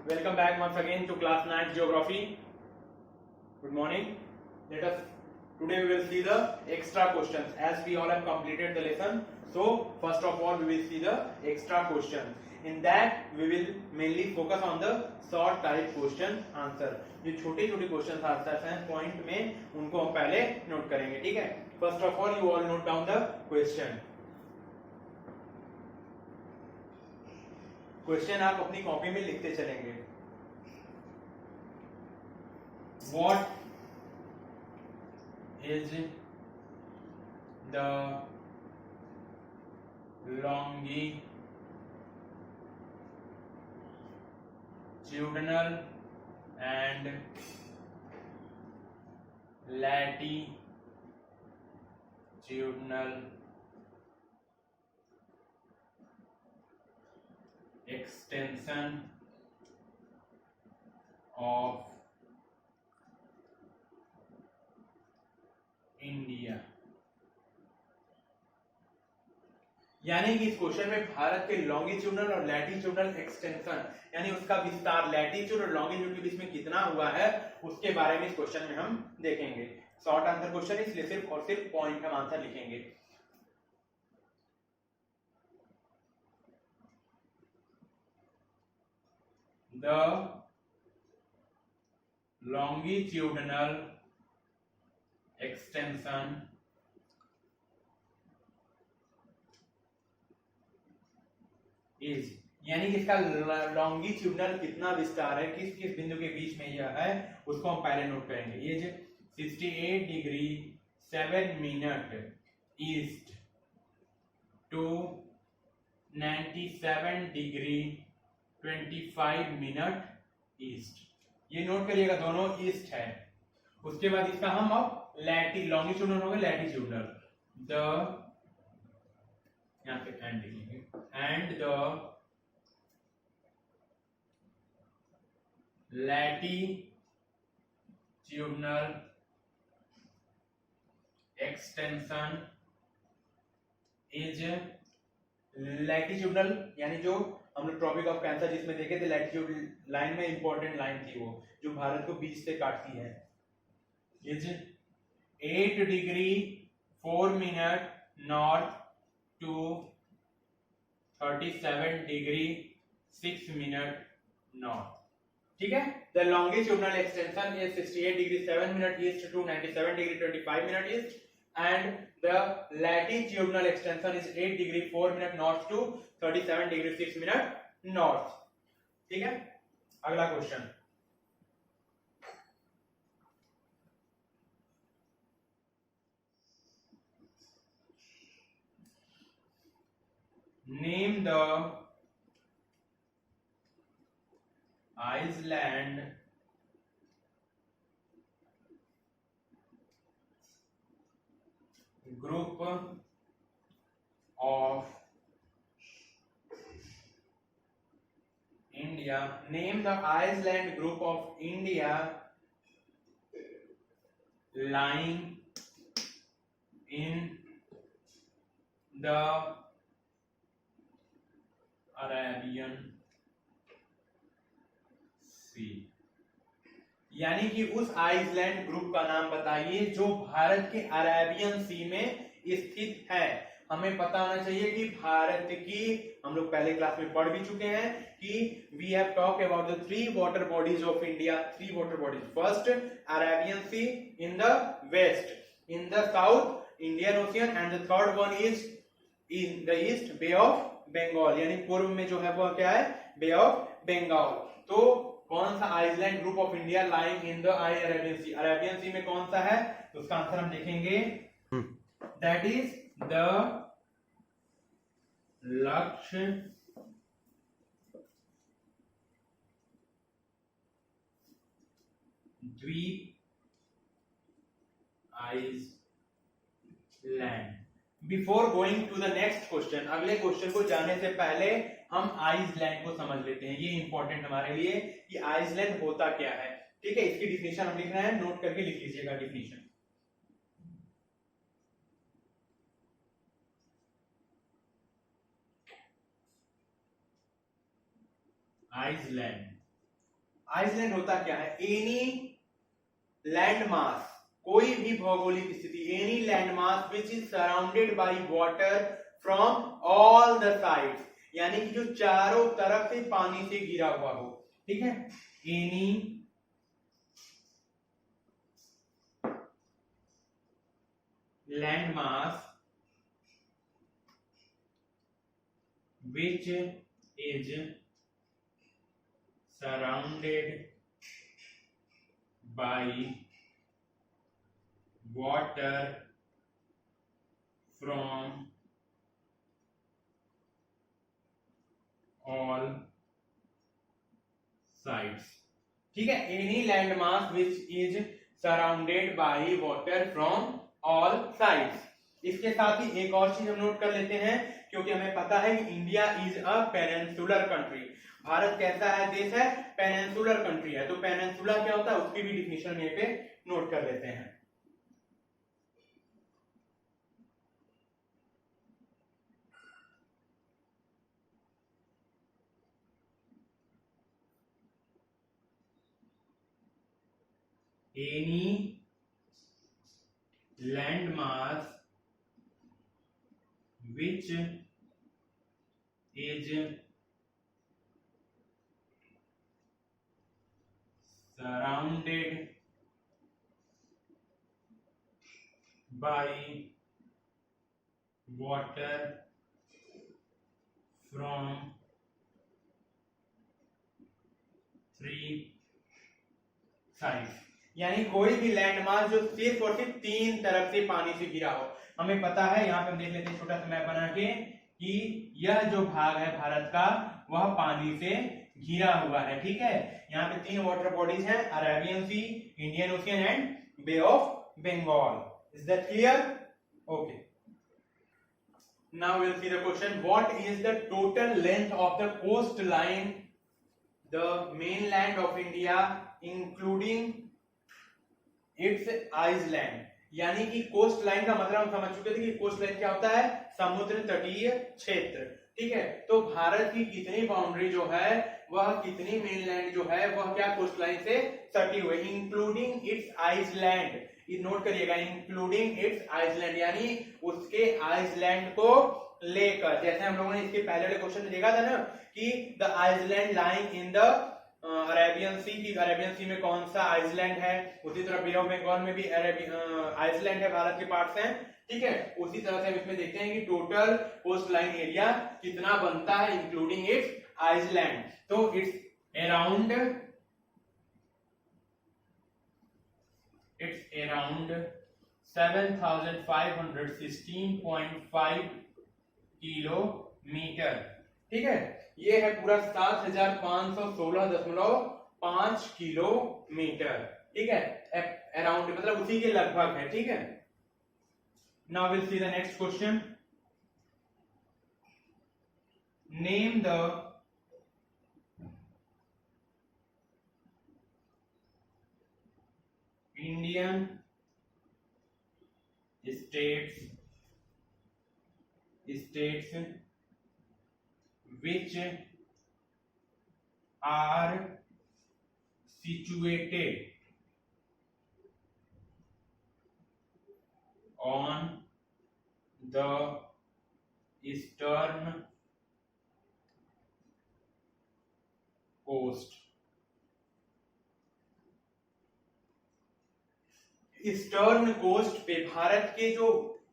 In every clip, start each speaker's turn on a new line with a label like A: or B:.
A: Welcome back once again to class 9 geography. Good morning. Today we will see the extra questions as we all have completed the lesson. So first of all we will see the extra questions. In that we will mainly focus on the short type question answer. जो छोटे छोटे question answers हैं point में उनको हम पहले note करेंगे. ठीक है. First of all you all note down the question. Question आप अपनी कॉपी में लिखते चलेंगे. What is the longitudinal and latitudinal extension of India. यानी कि इस क्वेश्चन में भारत के लॉन्गिट्यूडनल और लैटिट्यूडनल एक्सटेंशन यानी उसका विस्तार लैटिट्यूड और लॉन्गिट्यूड के बीच में कितना हुआ है उसके बारे में इस क्वेश्चन में हम देखेंगे. शॉर्ट आंसर क्वेश्चन इसलिए सिर्फ और सिर्फ पॉइंट हम आंसर लिखेंगे. द लॉन्गिट्यूडनल extension is यानी कि इसका लॉन्गिट्यूडनल कितना विस्तार है किस किस बिंदु के बीच में यह है उसको हम पहले नोट करेंगे. ये जो 68 degree 7 minute east to 97 degree 25 minute east. ये नोट करिएगा दोनों ईस्ट है. उसके बाद इसका हम अब लॉन्गिट्यूडनल होगा लैटिट्यूडनल द यहां पे एंड लिखेंगे and the latitudinal extension is latitudinal यानी जो हम लोग ट्रॉपिक ऑफ कैंसर जिसमें देखे थे लैटिट्यूड लाइन में इंपॉर्टेंट लाइन थी वो जो भारत को बीच से काटती है is 8 degree 4 minute north to 37 degree 6 minute north. ठीक है. The longitudinal extension is 68 degree 7 minute east to 97 degree 25 minute east and the latitudinal extension is 8 degree 4 minute north to 37 degree 6 minute north. ठीक है. अगला question. Name the island group of India. Name the island group of India lying in the Arabian sea. यानी कि उस Iceland group का नाम बताइए जो भारत के अरेबियन सी में स्थित है. हमें पता होना चाहिए कि भारत की हम लोग पहले क्लास में पढ़ भी चुके हैं कि we have talk about the 3 water bodies of India. 3 water bodies. First Arabian sea in the west, in the south Indian ocean and the third one is in the east bay of Bengal. यानी पूर्व में जो है वो क्या है बे of Bengal. तो कौन सा island group of India lying in the Arabian sea. Arabian sea में कौन सा है तो उसका आंसर हम देखेंगे that is the Lakshadweep island. Before going to the next question, अगले क्वेश्चन को जाने से पहले हम आइसलैंड को समझ लेते हैं. ये इंपॉर्टेंट हमारे लिए कि आइसलैंड होता क्या है. ठीक है. इसकी डिफिनेशन हम लिख रहे हैं, नोट करके लिख लीजिएगा डिफिनेशन. आइसलैंड आइसलैंड होता क्या है? एनी लैंड मास, कोई भी भौगोलिक स्थिति, any land mass which is surrounded by water from all the sides, यानी कि जो चारों तरफ से पानी से घिरा हुआ हो, ठीक है। Any land mass which is surrounded by water from all sides, ठीक है। Any land mass which is surrounded by water from all sides. इसके साथ ही एक और चीज हम नोट कर लेते हैं, क्योंकि हमें पता है कि India is a peninsular country. Bharat कैसा है? देश है, पेनिनसुलर कंट्री है। तो पेनिनसुला क्या होता है, उसकी भी डिफिनेशन यहीं पे नोट कर लेते हैं। Any land mass which is surrounded by water from three sides, यानी कोई भी लैंडमार्क जो सिर्फ और सिर्फ तीन तरफ से पानी से घिरा हो। हमें पता है, यहाँ पे हम देख लेते हैं छोटा सा मैप बना के, कि यह जो भाग है भारत का वह पानी से घिरा हुआ है, ठीक है। यहाँ पे तीन वाटर बॉडीज हैं, Arabian sea, Indian ocean and bay of Bengal. Is that clear? Okay, now will see the question, what is the total length of the coast line the mainland of India including its island. यानी कि coast line का मतलब हम समझ चुके थे कि coast line क्या होता है? समुद्र तटीय क्षेत्र, ठीक है। तो भारत की कितनी बाउंड्री जो है वह, कितनी मेनलैंड जो है वह क्या कोस्ट लाइन से सटी हुई, इंक्लूडिंग इट्स आइसलैंड। ये नोट करिएगा, इंक्लूडिंग इट्स आइसलैंड, यानी उसके आइसलैंड को लेकर। जैसे हम लोगों ने इसके पहले वाले क्वेश्चन में देखा था ना कि the island lying in the Arabian sea, की अरेबियन सी में कौन सा आइसलैंड है, उसी तरह बे ऑफ बंगाल में भी आइसलैंड है, भारत के पार्ट्स हैं, ठीक है। उसी तरह से हम इसमें देखते हैं कि टोटल कोस्ट लाइन एरिया कितना बनता है इंक्लूडिंग इट्स आइसलैंड। तो इट्स अराउंड 7516.5 किलोमीटर, ठीक है। ये है पूरा 7516.5 किलोमीटर, ठीक है। अराउंड मतलब उसी के लगभग है, ठीक है। Now will see the next question, name the Indian states which are situated on the eastern coast। Eastern coast पे, भारत के जो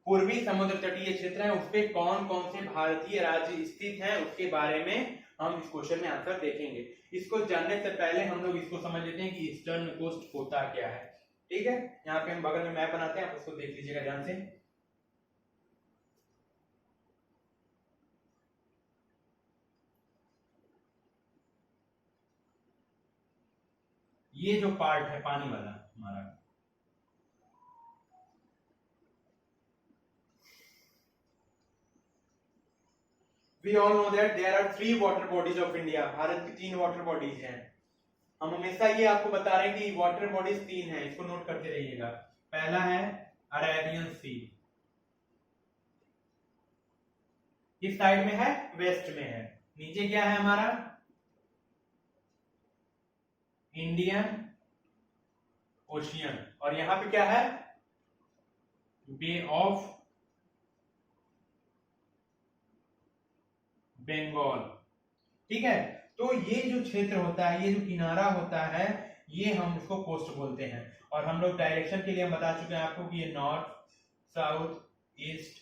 A: पूर्वी समुद्र तटीय क्षेत्र है उस पे कौन कौन से भारतीय राज्य स्थित हैं, उसके बारे में हम इस क्वेश्चन में आंसर देखेंगे। इसको जानने से पहले हम लोग इसको समझ लेते हैं कि ईस्टर्न कोस्ट होता क्या है, ठीक है। यहाँ पे हम बगल में मैप बनाते हैं, आप उसको देख लीजिएगा ध्यान से। ये जो पार्ट है पानी वाला हमारा, we all know that there are 3 water bodies of India। Bharat की 3 वाटर बॉडीज हैं। हम हमेशा ये आपको बता रहे हैं कि वाटर बॉडीज 3 हैं, इसको नोट करते रहिएगा। पहला है अरेबियन सी, किस साइड में है? वेस्ट में है। नीचे क्या है हमारा? इंडियन ओशियन, और यहां पे क्या है, बे ऑफ बंगाल। ठीक है, तो ये जो क्षेत्र होता है, ये जो किनारा होता है, ये हम इसको कोस्ट बोलते हैं। और हम लोग डायरेक्शन के लिए हम बता चुके हैं आपको कि ये नॉर्थ, साउथ, ईस्ट,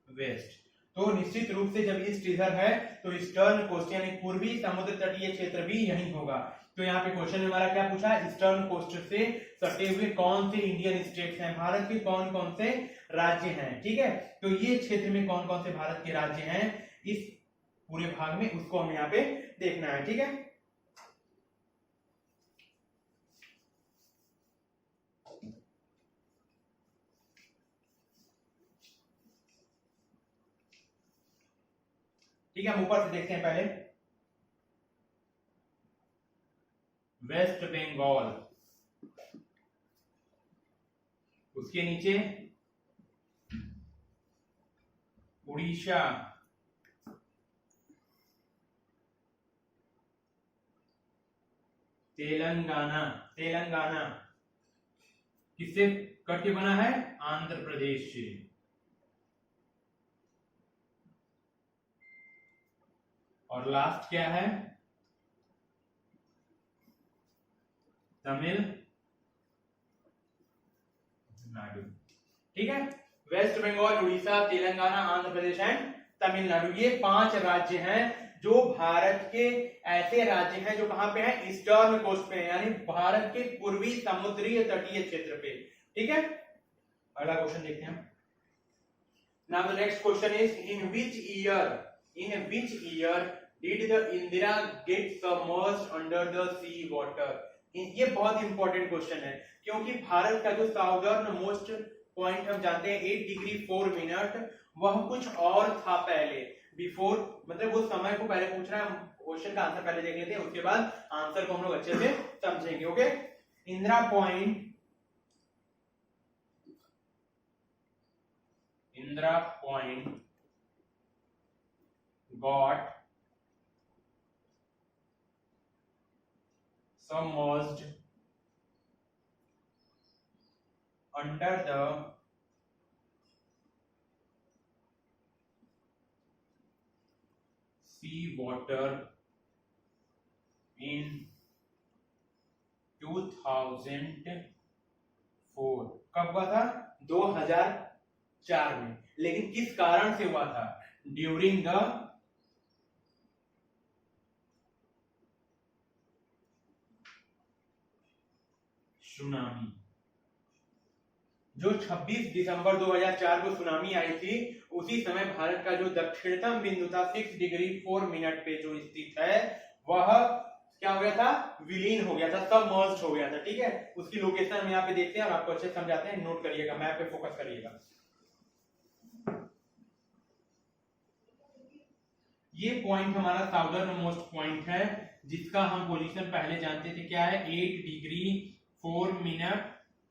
A: वेस्ट। तो निश्चित रूप से जब ईस्ट इधर है तो ईस्टर्न कोस्ट यानी पूर्वी समुद्र तटीय क्षेत्र भी यही होगा। तो यहाँ पे क्वेश्चन में हमारा क्या पूछा, ईस्टर्न कोस्ट से सटे हुए कौन से इंडियन स्टेट्स हैं, भारत के कौन कौन से राज्य हैं। ठीक है, तो ये क्षेत्र में कौन कौन से भारत के राज्य हैं इस पूरे भाग में, उसको हम यहाँ पे देखना है। ठीक है, ठीक है, हम ऊपर से देखते हैं पहले। वेस्ट बंगाल, उसके नीचे उड़ीसा, तेलंगाना, तेलंगाना किससे कट के बना है, आंध्र प्रदेश से। और लास्ट क्या है, तमिलनाडु। ठीक है, वेस्ट बंगाल, उड़ीसा, तेलंगाना, आंध्र प्रदेश एंड तमिलनाडु, ये 5 राज्य हैं जो भारत के ऐसे राज्य हैं जो कहां पे हैं, ईस्टर्न कोस्ट पे है, यानी भारत के पूर्वी समुद्रीय तटीय क्षेत्र पे। ठीक है, अगला क्वेश्चन देखते हैं। Now the next question is in which year did the Indira get submerged under the sea water? ये बहुत इंपॉर्टेंट क्वेश्चन है, क्योंकि भारत का जो साउदर्न मोस्ट पॉइंट हम जानते हैं 8 डिग्री 4 मिनट, वह कुछ और था पहले, बिफोर मतलब वो समय को पहले पूछ रहा है। क्वेश्चन का आंसर पहले देख लेते हैं, उसके बाद आंसर को हम लोग अच्छे से समझेंगे। Okay, Indira point got submerged under the sea water in 2004। कब हुआ था, 2004 में। लेकिन किस कारण से हुआ था, ड्यूरिंग द सुनामी। जो 26 दिसंबर 2004 को सुनामी आई थी, उसी समय भारत का जो दक्षिणतम बिंदु था 6 डिग्री 4 मिनट पे जो स्थित है, वह क्या हो गया था, विलीन हो गया था, सबमर्ज्ड हो गया था। ठीक है, उसकी लोकेशन हम यहाँ पे देखते हैं और आपको अच्छे समझाते हैं, नोट करिएगा, मैप पे फोकस करिएगा। ये पॉइंट हमारा साउदर्न मोस्ट पॉइंट है, जिसका हम पोजीशन पहले जानते थे, क्या है, 8 डिग्री 4 मिनट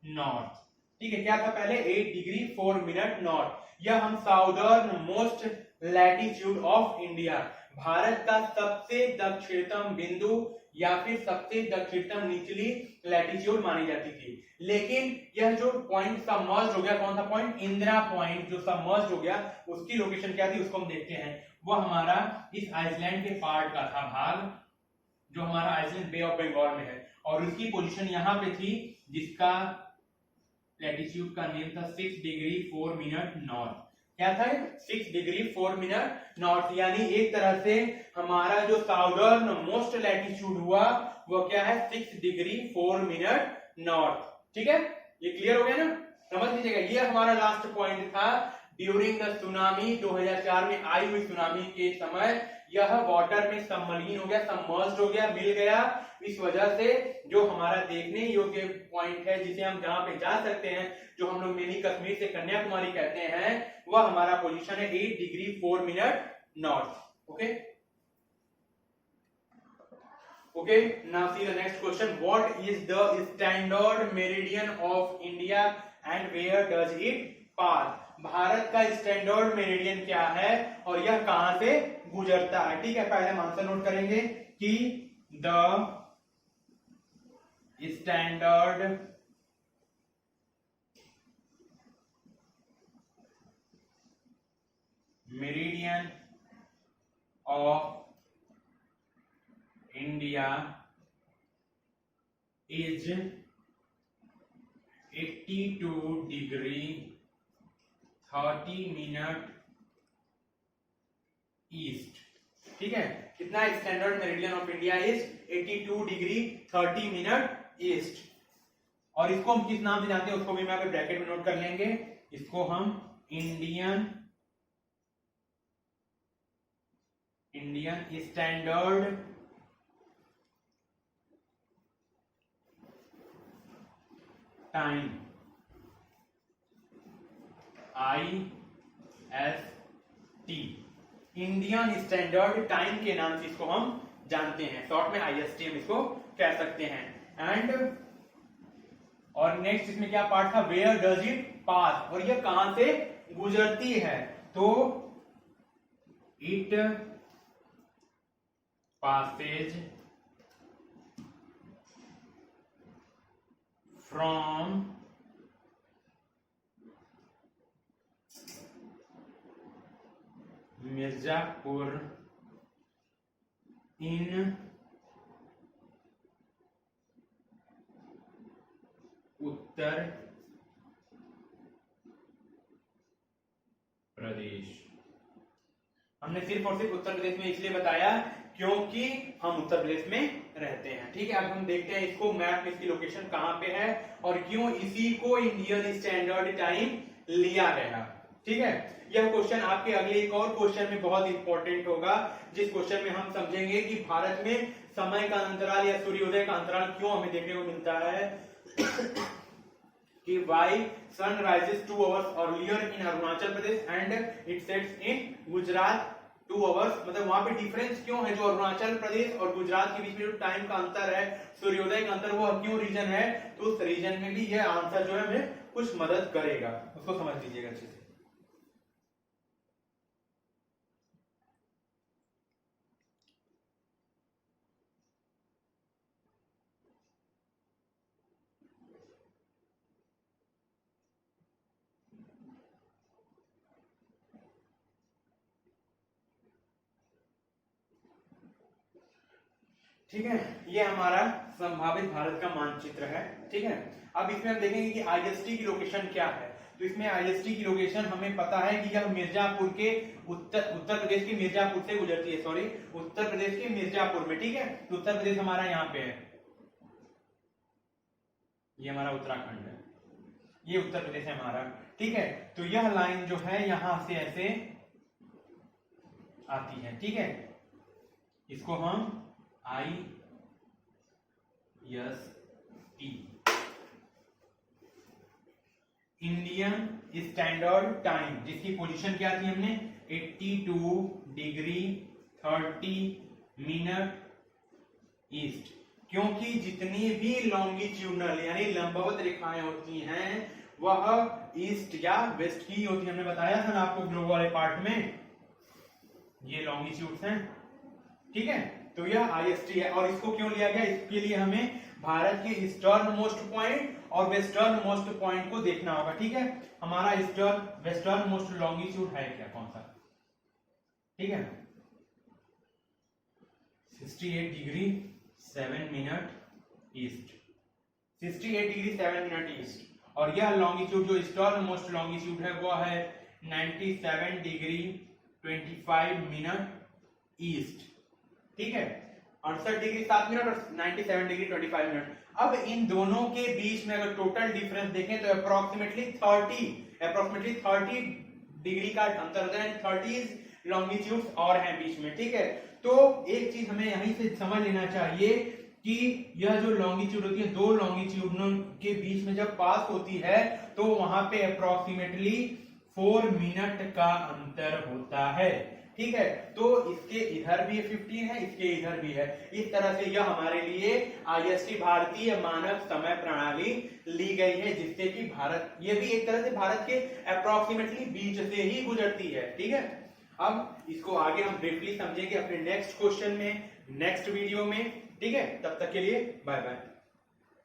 A: नॉर्थ। ठीक है, क्या था पहले, 8 डिग्री 4 मिनट नॉर्थ। यह हम southern most latitude of India, Bharat का सबसे दक्षिणतम बिंदु या फिर सबसे दक्षिणतम निचली लैटिट्यूड मानी जाती थी। लेकिन यह जो पॉइंट सबमर्ज्ड हो गया, कौन सा पॉइंट, इंदिरा पॉइंट जो सबमर्ज्ड हो गया, उसकी लोकेशन क्या थी, उसको हम देखते हैं। वह हमारा इस आइसलैंड के पार्ट का था भाग, जो हमारा आइसलैंड बे ऑफ बंगाल में है, और उसकी पोजीशन यहां पे थी, जिसका लैटिट्यूड का नेम था 6 डिग्री 4 मिनट नॉर्थ। क्या था, 6 डिग्री 4 मिनट नॉर्थ, यानी एक तरह से हमारा जो साउदर्न मोस्ट लैटिट्यूड हुआ, वो क्या है, 6 डिग्री 4 मिनट नॉर्थ। ठीक है, ये क्लियर हो गया ना, समझ लीजिएगा। ये हमारा लास्ट पॉइंट था ड्यूरिंग द सुनामी, 2004 में आई हुई सुनामी के समय यह वाटर में सम्मिलित हो गया, सबमर्ज्ड हो गया, मिल गया। इस वजह से जो हमारा देखने योग्य पॉइंट है, जिसे हम जहां पे जा सकते हैं, जो हम लोग मिनी कश्मीर से कन्याकुमारी कहते हैं, वह हमारा पोजीशन है 8 degree 4 minute north. Okay okay, now see the next question, what is the standard meridian of India and where does it pass? Bharat का स्टैंडर्ड मेरिडियन क्या है और यह कहां से गुजरता है? ठीक है, पहले हम आंसर नोट करेंगे कि the standard meridian of India is 82 degree 30 minute east. ठीक है, कितना standard meridian of India is 82 degree 30 minute east. और इसको हम किस नाम से जानते हैं उसको भी मैं यहाँ पे ब्रैकेट में नोट कर लेंगे। इसको हम Indian standard time IST, Indian standard time के नाम से इसको हम जानते हैं, शॉर्ट में IST हम इसको कह सकते हैं। एंड और नेक्स्ट इसमें क्या पार्ट था, वेयर डज इट पास, और ये कहां से गुजरती है, तो इट पासेज फ्रॉम मिर्जापुर इन उत्तर प्रदेश। हमने सिर्फ और सिर्फ उत्तर प्रदेश में इसलिए बताया क्योंकि हम उत्तर प्रदेश में रहते हैं। ठीक है, अब हम देखते हैं इसको मैप में इसकी लोकेशन कहां पे है और क्यों इसी को इंडियन स्टैंडर्ड टाइम लिया गया। ठीक है, यह क्वेश्चन आपके अगले एक और क्वेश्चन में बहुत इंपॉर्टेंट होगा, जिस क्वेश्चन में हम समझेंगे कि भारत में समय का अंतराल या सूर्योदय का अंतराल क्यों हमें देखने को मिलता है कि why sun rises 2 hours earlier in Arunachal Pradesh and it sets in Gujarat 2 hours, मतलब वहां पे डिफरेंस क्यों है, जो अरुणाचल प्रदेश और गुजरात के बीच में जो टाइम का अंतर है, सूर्योदय का अंतर, वो क्यों रीजन है, तो उस रीजन में भी यह आंसर जो है हमें कुछ मदद करेगा, उसको समझ लीजिएगा अच्छे से। ठीक है, ये हमारा संभावित भारत का मानचित्र है। ठीक है, अब इसमें हम देखेंगे कि IST की लोकेशन क्या है। तो इसमें IST की लोकेशन हमें पता है कि यह मिर्जापुर के उत्तर प्रदेश के मिर्जापुर से गुजरती है, सॉरी उत्तर प्रदेश के मिर्जापुर में। ठीक है, तो उत्तर प्रदेश हमारा यहाँ पे है, ये हमारा उत्तराखंड है, ये उत्तर प्रदेश है हमारा। ठीक है, तो यह लाइन जो है यहां से ऐसे आती है। ठीक है, इसको हम IST इंडियन स्टैंडर्ड टाइम, जिसकी पोजीशन क्या थी हमने 82 डिग्री 30 मिनट ईस्ट। क्योंकि जितनी भी लॉन्गिट्यूडनल यानी लंबवत रेखाएं होती हैं वह ईस्ट या वेस्ट की होती है। हमने बताया था ना आपको ग्लोब वाले पार्ट में, ये लॉन्गिट्यूड्स हैं। ठीक है, तो यह IST है। और इसको क्यों लिया गया, इसके लिए हमें भारत के ईस्टर्न मोस्ट पॉइंट और वेस्टर्न मोस्ट पॉइंट को देखना होगा। ठीक है, हमारा ईस्टर्न वेस्टर्न मोस्ट लॉन्गिट्यूड है क्या, कौन सा, ठीक है 68 degree 7 minute east, 68 degree 7 minute east. और यह लॉन्गिट्यूड जो ईस्टर्न मोस्ट लॉन्गिट्यूड है वो है 97 डिग्री 25 मिनट ईस्ट। ठीक है, 68 डिग्री 7 मिनट और 97 डिग्री 25 मिनट। अब इन दोनों के बीच में अगर टोटल डिफरेंस देखें तो अप्रोक्सीमेटली 30 डिग्री का अंतर होता है, 30 लॉन्गिट्यूड्स और हैं बीच में। ठीक है, तो एक चीज हमें यहीं से समझ लेना चाहिए कि यह जो लॉन्गिट्यूड होती है, दो लॉन्गिट्यूडों के बीच में जब पास होती है तो वहां पे अप्रोक्सीमेटली 4 मिनट का अंतर होता है। ठीक है, तो इसके इधर भी 15 है, इसके इधर भी है। इस तरह से यह हमारे लिए IST भारतीय मानक समय प्रणाली ली गई है, जिससे कि भारत, ये भी एक तरह से भारत के अप्रोक्सीमेटली बीच से ही गुजरती है। ठीक है, अब इसको आगे हम ब्रीफली समझेंगे अपने नेक्स्ट क्वेश्चन में, नेक्स्ट वीडियो में। ठीक है, तब तक के लिए बाय बाय।